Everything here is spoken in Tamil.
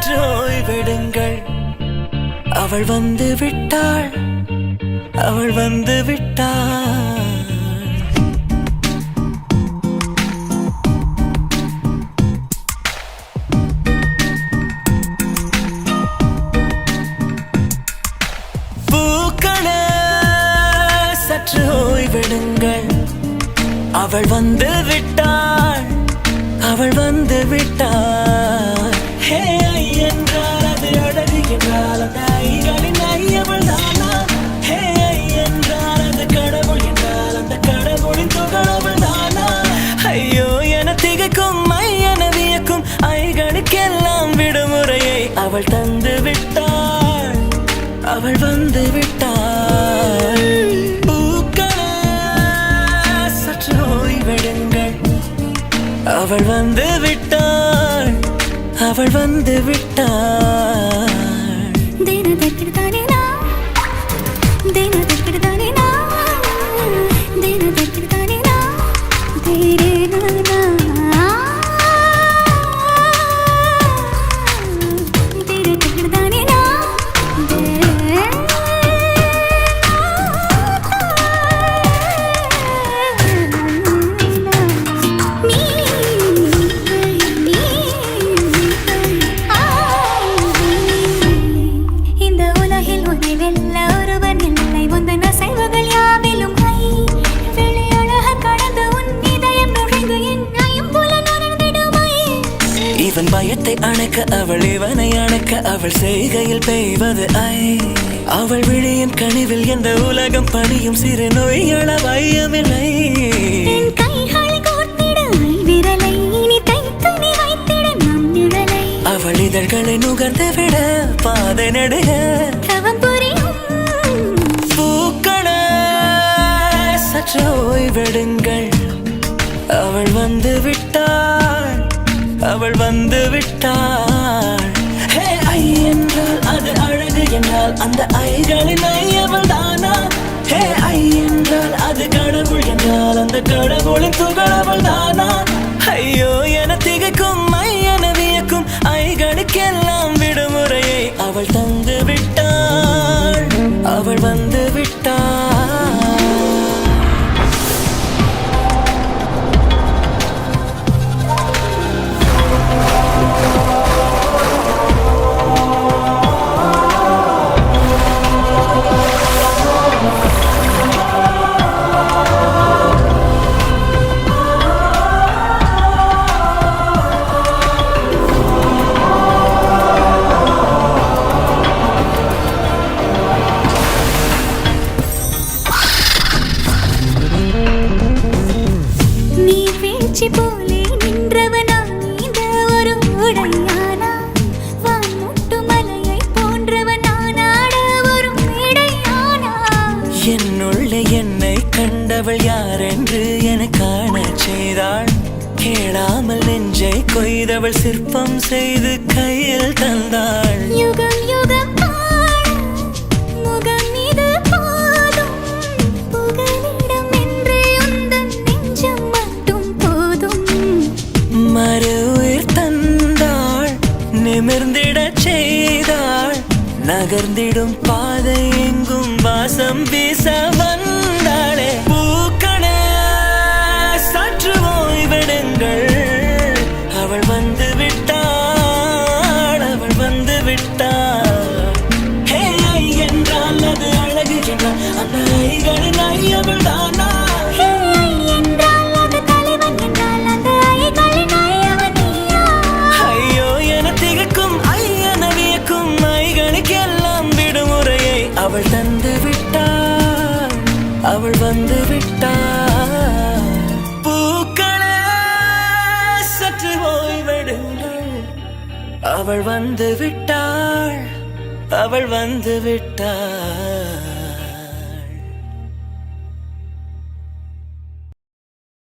சற்று ஓய்வெடுங்கள். அவள் வந்து விட்டாள், அவள் வந்து விட்டாள். பூக்களே சற்று ஓய்வெடுங்கள். அவள் வந்து விட்டாள், அவள் வந்து விட்டாள். ஹே ஐ என்றால் அது அழகு என்றால் அந்த ஐகளின் ஐயவள் தானா? ஹே ஐ என்றால் அது கடவுள் என்றால் அந்த கடவுளின் துகளவள் தானா? ஐயோ என திகைக்கும் ஐ என வியக்கும் ஐகளுக்கெல்லாம் விடுமுறையை அவள் தந்து விட்டாள், அவள் வந்து விட்டாள். பூக்களே சற்று ஓய்வெடுங்கள். அவள் வந்து விட்டாள், அவள் வந்து விட்டாள். இவன் பயத்தை அணைக்க அவள் இவனை அணைக்க அவள் செய்கையில் பெய்வது ஐ. அவள் விழியின் கனிவில் எந்த உலகம் பணியும் சிறு நோய்கள வையமில்லை. அவள் இதழ்களை நுகர்ந்து விட பாதை நடுக பூக்களே சற்று ஓய்வெடுங்கள். அவள் வந்து விட்டாள், அவள் வந்து விட்டாள். ஹே ஐ என்றால் அது அழகு என்றால் அந்த ஐகளின் ஐயவள் தானா? ஹே ஐ என்றால் அது கடவுள் என்றால் அந்த கடவுளின் துகளவள் தானா? ஐயோ என திகைக்கும் ஐ என வியக்கும் ஐகளுக்கெல்லாம் விடுமுறையை அவள் தந்து விட்டாள், அவள் வந்து விட்டாள். போலே நின்றவனா இந்த ஒரு உடையானா? வான்முட்டு மலையை போன்றவனானாட ஒரு மேடையானா? என்னுள்ளே என்னை கண்டவள் யார் என்று என காண செய்தாள். கேளாமல் நெஞ்சை கொய்தவள் சிற்பம் செய்து கையில் தந்தாள். யுகம் யுகம் நிமிர்ந்திடச் செய்தாள். நகர்ந்திடும் பாதை எங்கும் வாசம் வீச வந்தாளே. பூக்களே சற்று ஓய்வெடுங்கள். அவள் வந்து விட்டாள், அவள் வந்து விட்டாள். ஹே ஐ என்றால் அது அழகு என்றால் அந்த ஐகளின் ஐயவள் தானா? அவள் தந்து விட்டாள், அவள் வந்து விட்டாள். பூக்களே சற்று ஓய்வெடுங்கள். அவள் வந்து விட்டாள், அவள் வந்து விட்டாள்.